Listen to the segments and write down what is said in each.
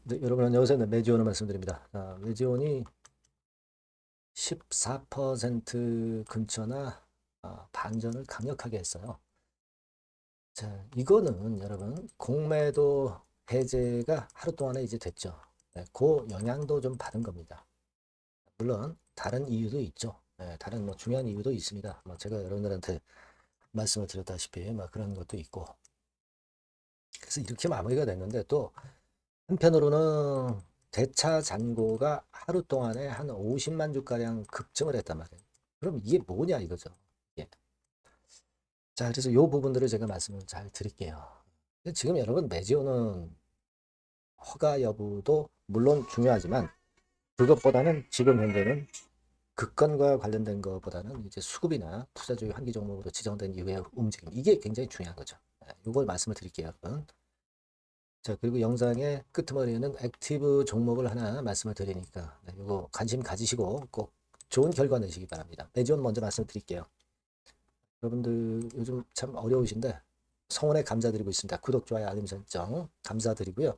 네, 여러분 안녕하세요. 매지원을 말씀드립니다. 매지원이 14% 근처나 반전을 강력하게 했어요. 자, 이거는 여러분 공매도 해제가 하루 동안에 이제 됐죠. 네, 그 영향도 좀 받은 겁니다. 물론 다른 이유도 있죠. 네, 다른 뭐 중요한 이유도 있습니다. 뭐 제가 여러분들한테 말씀을 드렸다시피 뭐 그런 것도 있고. 그래서 이렇게 마무리가 됐는데 또 한편으로는 대차 잔고가 하루 동안에 한 50만 주가량 급증을 했단 말이에요. 그럼 이게 뭐냐 이거죠. 예. 자, 그래서 이 부분들을 제가 말씀을 잘 드릴게요. 지금 여러분 매지오는 허가 여부도 물론 중요하지만 그것보다는 지금 현재는 급건과 관련된 것보다는 이제 수급이나 투자주의 환기 종목으로 지정된 이후의 움직임 이게 굉장히 중요한 거죠. 이걸 말씀을 드릴게요. 여러분. 자, 그리고 영상의 끄트머리에는 액티브 종목을 하나 말씀을 드리니까 이거 관심 가지시고 꼭 좋은 결과 내시기 바랍니다. 매지원 먼저 말씀드릴게요. 여러분들 요즘 참 어려우신데 성원에 감사드리고 있습니다. 구독, 좋아요, 알림 설정 감사드리고요.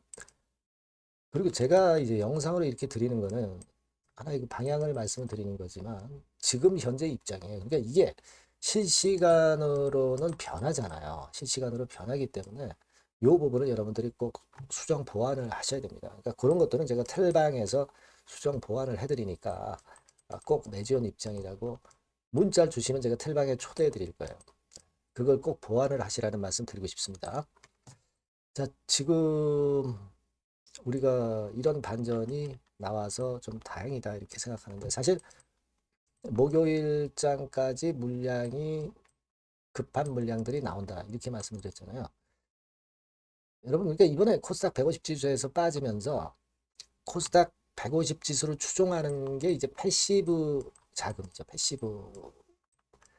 그리고 제가 이제 영상으로 이렇게 드리는 거는 하나의 그 방향을 말씀을 드리는 거지만 지금 현재 입장이에요. 그러니까 이게 실시간으로는 변하잖아요. 실시간으로 변하기 때문에 이 부분을 여러분들이 꼭 수정 보완을 하셔야 됩니다. 그러니까 그런 것들은 제가 텔방에서 수정 보완을 해드리니까 꼭 매지원 입장이라고 문자를 주시면 제가 텔방에 초대해 드릴 거예요. 그걸 꼭 보완을 하시라는 말씀 드리고 싶습니다. 자, 지금 우리가 이런 반전이 나와서 좀 다행이다 이렇게 생각하는데 사실 목요일장까지 물량이 급한 물량들이 나온다 이렇게 말씀드렸잖아요. 여러분 그러니까 이번에 코스닥 150 지수에서 빠지면서 코스닥 150 지수를 추종하는 게 이제 패시브 자금이죠. 패시브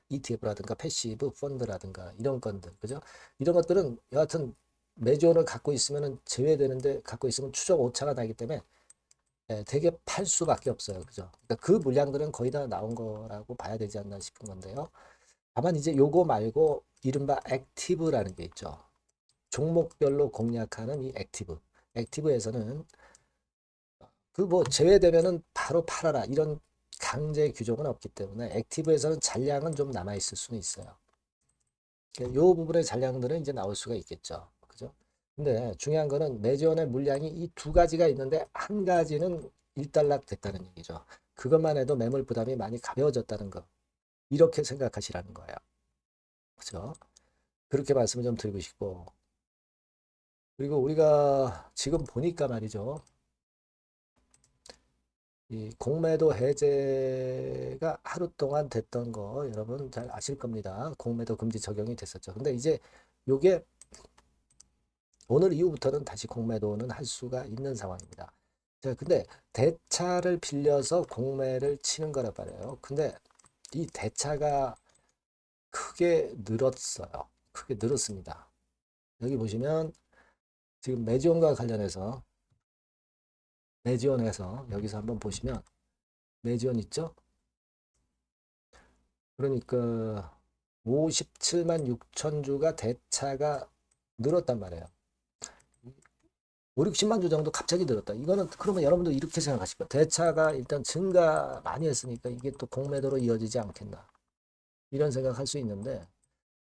ETF라든가 패시브 펀드라든가 이런 건들 그죠? 이런 것들은 여하튼 매주를 갖고 있으면 제외되는데 갖고 있으면 추적 오차가 나기 때문에 되게 팔 수밖에 없어요. 그죠? 그러니까 그 물량들은 거의 다 나온 거라고 봐야 되지 않나 싶은 건데요. 다만 이제 요거 말고 이른바 액티브라는 게 있죠. 종목별로 공략하는 이 액티브. 액티브에서는 그 뭐 제외되면은 바로 팔아라 이런 강제 규정은 없기 때문에 액티브에서는 잔량은 좀 남아 있을 수는 있어요. 그러니까 요 부분의 잔량들은 이제 나올 수가 있겠죠. 그죠? 근데 중요한 거는 매지원의 물량이 이 두 가지가 있는데 한 가지는 일단락 됐다는 얘기죠. 그것만 해도 매물 부담이 많이 가벼워졌다는 거. 이렇게 생각하시라는 거예요. 그죠? 그렇게 말씀을 좀 드리고 싶고. 그리고 우리가 지금 보니까 말이죠. 이 공매도 해제가 하루 동안 됐던 거 여러분 잘 아실 겁니다. 공매도 금지 적용이 됐었죠. 근데 이제 요게 오늘 이후부터는 다시 공매도는 할 수가 있는 상황입니다. 자, 근데 대차를 빌려서 공매를 치는 거란 말이에요. 근데 이 대차가 크게 늘었어요. 크게 늘었습니다. 여기 보시면 지금 매지원과 관련해서 매지원에서 여기서 한번 보시면 매지원 있죠? 그러니까 57만 6천 주가 대차가 늘었단 말이에요. 5, 60만 주 정도 갑자기 늘었다. 이거는 그러면 여러분도 이렇게 생각하실 거예요. 대차가 일단 증가 많이 했으니까 이게 또 공매도로 이어지지 않겠나. 이런 생각할 수 있는데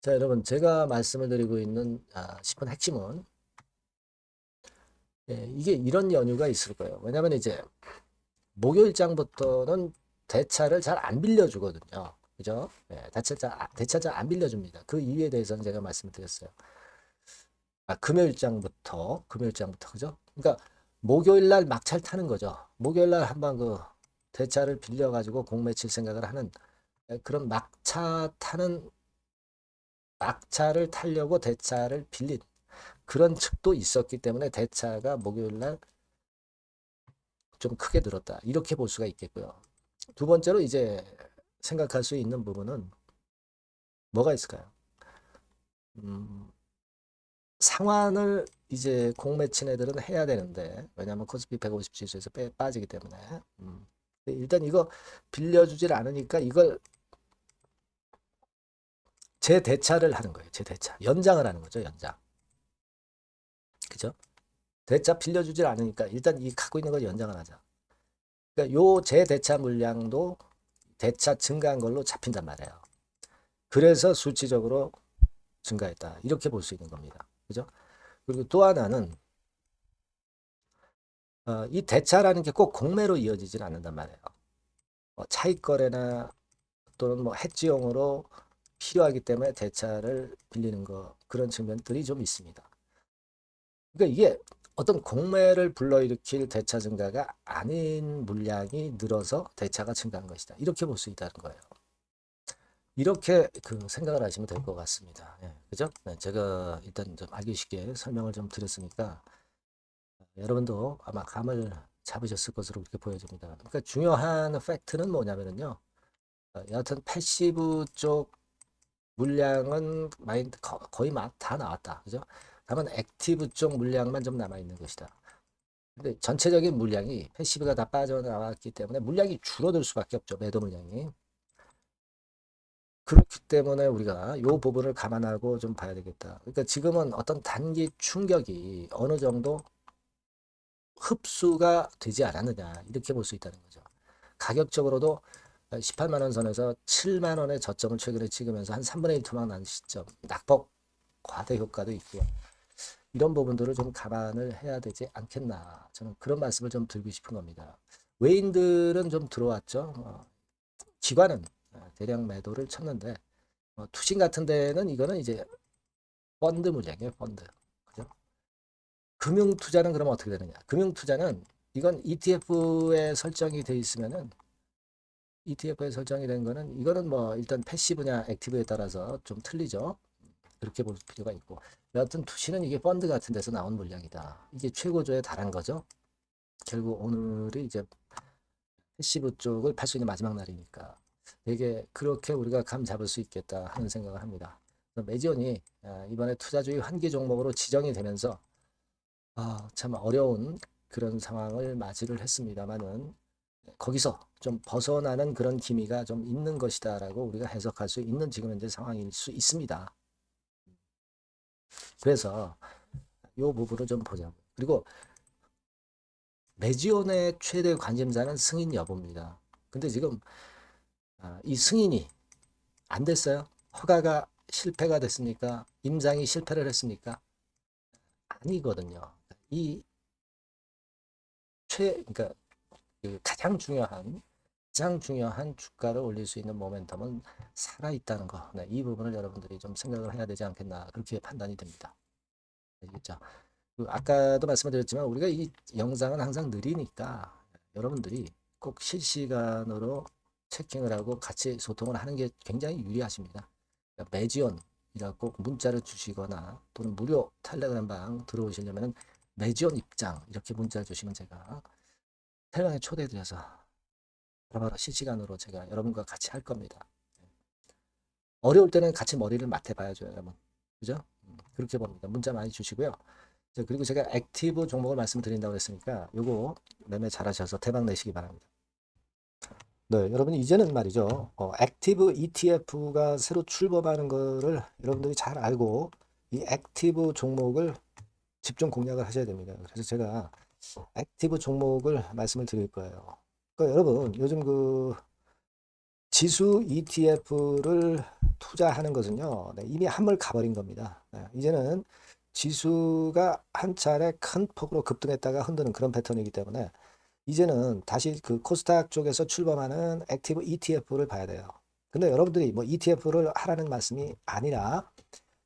자 여러분 제가 말씀을 드리고 있는 싶은 핵심은 이게 이런 연유가 있을 거예요. 왜냐하면 이제 목요일장부터는 대차를 잘 안 빌려주거든요. 그죠? 대차 잘 안 빌려줍니다. 그 이유에 대해서는 제가 말씀을 드렸어요. 금요일장부터 그죠? 그러니까 목요일 날 막차를 타는 거죠. 목요일 날 한번 그 대차를 빌려 가지고 공매 칠 생각을 하는 그런 막차를 타려고 대차를 빌린 그런 측도 있었기 때문에 대차가 목요일 날 좀 크게 늘었다. 이렇게 볼 수가 있겠고요. 두 번째로 이제 생각할 수 있는 부분은 뭐가 있을까요? 음, 상환을 이제 공매친 애들은 해야 되는데 왜냐하면 코스피 150 지수에서 빠지기 때문에 일단 이거 빌려주질 않으니까 이걸 재대차를 하는 거예요. 재대차 연장을 하는 거죠. 연장 그죠? 대차 빌려주질 않으니까 일단 이 갖고 있는 걸 연장을 하자. 그러니까 요 재대차 물량도 대차 증가한 걸로 잡힌단 말이에요. 그래서 수치적으로 증가했다. 이렇게 볼 수 있는 겁니다. 그죠? 그리고 또 하나는 이 대차라는 게 꼭 공매로 이어지질 않는단 말이에요. 차익 거래나 또는 뭐 해지용으로 필요하기 때문에 대차를 빌리는 거 그런 측면들이 좀 있습니다. 그러니까 이게 어떤 공매를 불러일으킬 대차 증가가 아닌 물량이 늘어서 대차가 증가한 것이다. 이렇게 볼 수 있다는 거예요. 이렇게 그 생각을 하시면 될 것 같습니다. 예, 그죠? 네, 제가 일단 좀 알기 쉽게 설명을 좀 드렸으니까 여러분도 아마 감을 잡으셨을 것으로 그렇게 보여집니다. 그러니까 중요한 팩트는 뭐냐면요. 여하튼 패시브 쪽 물량은 거의 막 다 나왔다. 그죠? 다만 액티브 쪽 물량만 좀 남아 있는 것이다. 근데 전체적인 물량이 패시브가 다 빠져나왔기 때문에 물량이 줄어들 수밖에 없죠. 매도 물량이. 그렇기 때문에 우리가 이 부분을 감안하고 좀 봐야 되겠다. 그러니까 지금은 어떤 단기 충격이 어느 정도 흡수가 되지 않았느냐 이렇게 볼 수 있다는 거죠. 가격적으로도 18만 원 선에서 7만 원의 저점을 최근에 찍으면서 한 3분의 1 토막 난 시점, 낙폭 과대 효과도 있고요. 이런 부분들을 좀 감안을 해야 되지 않겠나. 저는 그런 말씀을 좀 드리고 싶은 겁니다. 외인들은 좀 들어왔죠. 기관은 대량 매도를 쳤는데 투신 같은 데는 이거는 이제 펀드 물량이에요. 펀드. 그죠? 금융투자는 그러면 어떻게 되느냐. 금융투자는 이건 ETF에 설정이 돼 있으면은 ETF에 설정이 된 거는 이거는 뭐 일단 패시브냐 액티브에 따라서 좀 틀리죠. 그렇게 볼 필요가 있고 여하튼 투시는 이게 펀드 같은 데서 나온 물량이다. 이게 최고조에 달한 거죠. 결국 오늘이 이제 패시브 쪽을 팔 수 있는 마지막 날이니까 되게 그렇게 우리가 감 잡을 수 있겠다 하는 생각을 합니다. 매지온이 이번에 투자주의 환기 종목으로 지정이 되면서 참 어려운 그런 상황을 맞이를 했습니다만은 거기서 좀 벗어나는 그런 기미가 좀 있는 것이다라고 우리가 해석할 수 있는 지금 현재 상황일 수 있습니다. 그래서 이 부분을 좀 보자고. 그리고 매지온의 최대 관심사는 승인 여부입니다. 근데 지금 이 승인이 안 됐어요. 허가가 실패가 됐습니까? 임장이 실패를 했습니까? 아니거든요. 이 그러니까 그 가장 중요한 주가를 올릴 수 있는 모멘텀은 살아 있다는 거. 네, 이 부분을 여러분들이 좀 생각을 해야 되지 않겠나 그렇게 판단이 됩니다. 알겠죠? 아까도 말씀드렸지만 우리가 이 영상은 항상 느리니까 여러분들이 꼭 실시간으로 체킹을 하고 같이 소통을 하는 게 굉장히 유리하십니다. 그러니까 매지원이라고 문자를 주시거나 또는 무료 텔레그램 방 들어오시려면 매지원 입장 이렇게 문자를 주시면 제가 텔레그램에 초대드려서 바로 실시간으로 제가 여러분과 같이 할 겁니다. 어려울 때는 같이 머리를 맞대봐야죠, 여러분. 그죠? 그렇게 봅니다. 문자 많이 주시고요. 그리고 제가 액티브 종목을 말씀드린다고 했으니까 요거 매매 잘하셔서 대박 내시기 바랍니다. 네, 여러분 이제는 말이죠. 액티브 ETF가 새로 출범하는 거를 여러분들이 잘 알고 이 액티브 종목을 집중 공략을 하셔야 됩니다. 그래서 제가 액티브 종목을 말씀을 드릴 거예요. 그러니까 여러분 요즘 그 지수 ETF를 투자하는 것은요, 네, 이미 한물 가버린 겁니다. 네, 이제는 지수가 한 차례 큰 폭으로 급등했다가 흔드는 그런 패턴이기 때문에 이제는 다시 그 코스닥 쪽에서 출범하는 액티브 ETF를 봐야 돼요. 근데 여러분들이 뭐 ETF를 하라는 말씀이 아니라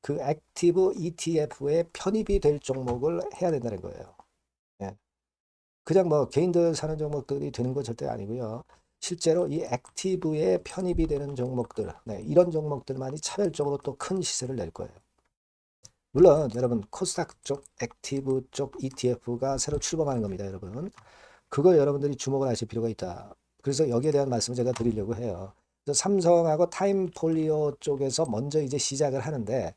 그 액티브 ETF에 편입이 될 종목을 해야 된다는 거예요. 예. 그냥 뭐 개인들 사는 종목들이 되는 건 절대 아니고요. 실제로 이 액티브에 편입이 되는 종목들, 네, 이런 종목들만이 차별적으로 또 큰 시세를 낼 거예요. 물론 여러분 코스닥 쪽 액티브 쪽 ETF가 새로 출범하는 겁니다, 여러분. 그걸 여러분들이 주목을 하실 필요가 있다. 그래서 여기에 대한 말씀을 제가 드리려고 해요. 그래서 삼성하고 타임폴리오 쪽에서 먼저 이제 시작을 하는데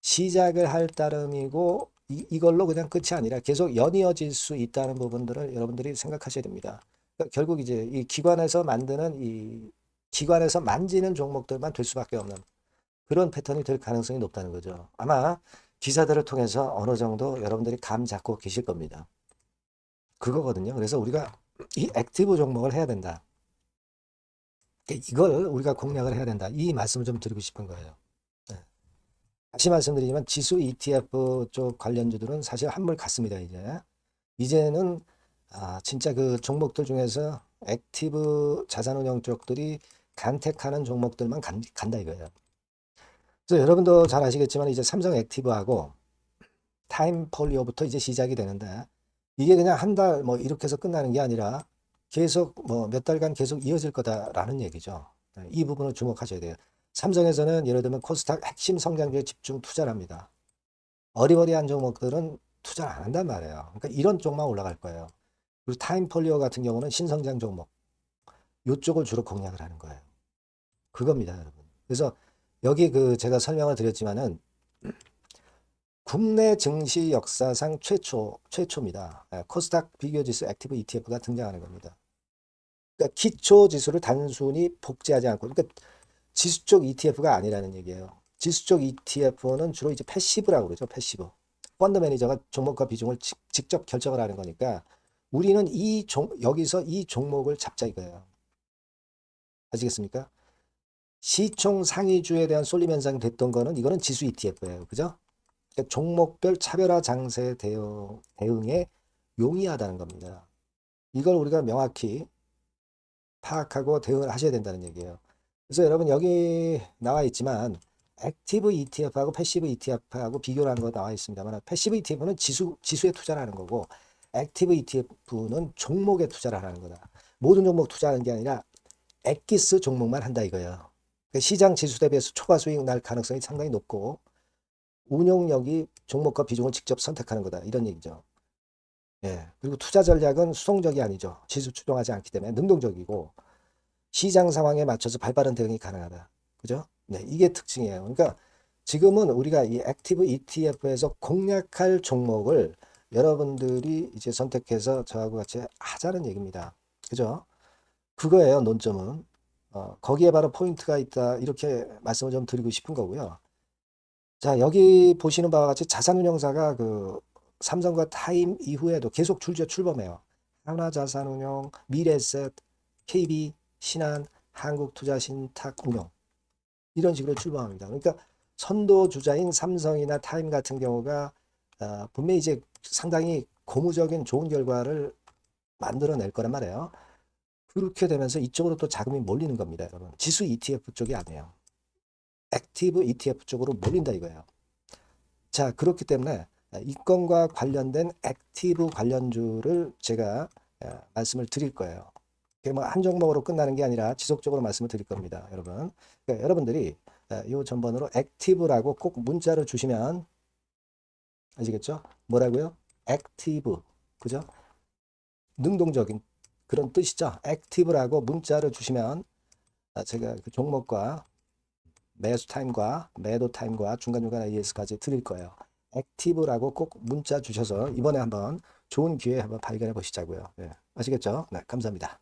시작을 할 따름이고 이걸로 그냥 끝이 아니라 계속 연이어질 수 있다는 부분들을 여러분들이 생각하셔야 됩니다. 그러니까 결국 이제 이 기관에서 만드는 이 기관에서 만지는 종목들만 될 수밖에 없는 그런 패턴이 될 가능성이 높다는 거죠. 아마 기사들을 통해서 어느 정도 여러분들이 감 잡고 계실 겁니다. 그거거든요. 그래서 우리가 이 액티브 종목을 해야 된다. 이걸 우리가 공략을 해야 된다. 이 말씀을 좀 드리고 싶은 거예요. 네. 다시 말씀드리지만 지수 ETF 쪽 관련주들은 사실 한물 같습니다. 이제는 진짜 그 종목들 중에서 액티브 자산운용 쪽들이 간택하는 종목들만 간다 이거예요. 그래서 여러분도 잘 아시겠지만 이제 삼성 액티브하고 타임폴리오부터 이제 시작이 되는데 이게 그냥 한 달 뭐 이렇게 해서 끝나는 게 아니라 계속 뭐 몇 달간 계속 이어질 거다라는 얘기죠. 이 부분을 주목하셔야 돼요. 삼성에서는 예를 들면 코스닥 핵심 성장주에 집중 투자를 합니다. 어리버리한 종목들은 투자를 안 한단 말이에요. 그러니까 이런 쪽만 올라갈 거예요. 그리고 타임폴리오 같은 경우는 신성장 종목 이쪽을 주로 공략을 하는 거예요. 그겁니다, 여러분. 그래서 여기 그 제가 설명을 드렸지만은 국내 증시 역사상 최초입니다. 코스닥 비교지수 액티브 ETF가 등장하는 겁니다. 그러니까 기초 지수를 단순히 복제하지 않고, 그러니까 지수 쪽 ETF가 아니라는 얘기예요. 지수 쪽 ETF는 주로 이제 패시브라고 그러죠. 패시브. 펀드 매니저가 종목과 비중을 직접 결정을 하는 거니까 우리는 여기서 이 종목을 잡자 이거예요. 아시겠습니까? 시총 상위주에 대한 쏠림 현상이 됐던 거는 이거는 지수 ETF예요. 그죠? 그러니까 종목별 차별화 장세 대응에 용이하다는 겁니다. 이걸 우리가 명확히 파악하고 대응을 하셔야 된다는 얘기예요. 그래서 여러분 여기 나와 있지만 액티브 ETF하고 패시브 ETF하고 비교를 하는 거 나와 있습니다만 패시브 ETF는 지수에 투자를 하는 거고 액티브 ETF는 종목에 투자를 하는 거다. 모든 종목 투자하는 게 아니라 액기스 종목만 한다 이거예요. 그러니까 시장 지수 대비해서 초과 수익 날 가능성이 상당히 높고 운용력이 종목과 비중을 직접 선택하는 거다. 이런 얘기죠. 예. 그리고 투자 전략은 수동적이 아니죠. 지수 추종하지 않기 때문에 능동적이고 시장 상황에 맞춰서 발빠른 대응이 가능하다. 그죠? 네. 이게 특징이에요. 그러니까 지금은 우리가 이 액티브 ETF에서 공략할 종목을 여러분들이 이제 선택해서 저하고 같이 하자는 얘기입니다. 그죠? 그거예요. 논점은. 거기에 바로 포인트가 있다. 이렇게 말씀을 좀 드리고 싶은 거고요. 자, 여기 보시는 바와 같이 자산운용사가 그 삼성과 타임 이후에도 계속 출범해요. 하나자산운용, 미래에셋, KB, 신한, 한국투자신탁운용 이런 식으로 출범합니다. 그러니까 선도주자인 삼성이나 타임 같은 경우가 분명히 이제 상당히 고무적인 좋은 결과를 만들어낼 거란 말이에요. 그렇게 되면서 이쪽으로 또 자금이 몰리는 겁니다, 여러분. 지수 ETF 쪽이 아니에요. 액티브 ETF 쪽으로 몰린다 이거예요. 자, 그렇기 때문에 이 건과 관련된 액티브 관련주를 제가 말씀을 드릴 거예요. 뭐 한 종목으로 끝나는 게 아니라 지속적으로 말씀을 드릴 겁니다, 여러분. 그러니까 여러분들이 이 전번으로 액티브라고 꼭 문자를 주시면 아시겠죠? 뭐라고요? 액티브, 그죠? 능동적인 그런 뜻이죠. 액티브라고 문자를 주시면 제가 그 종목과 매수 타임과 매도 타임과 중간중간 AS까지 드릴 거예요. 액티브라고 꼭 문자 주셔서 이번에 한번 좋은 기회 한번 발견해 보시자고요. 네, 아시겠죠? 네, 감사합니다.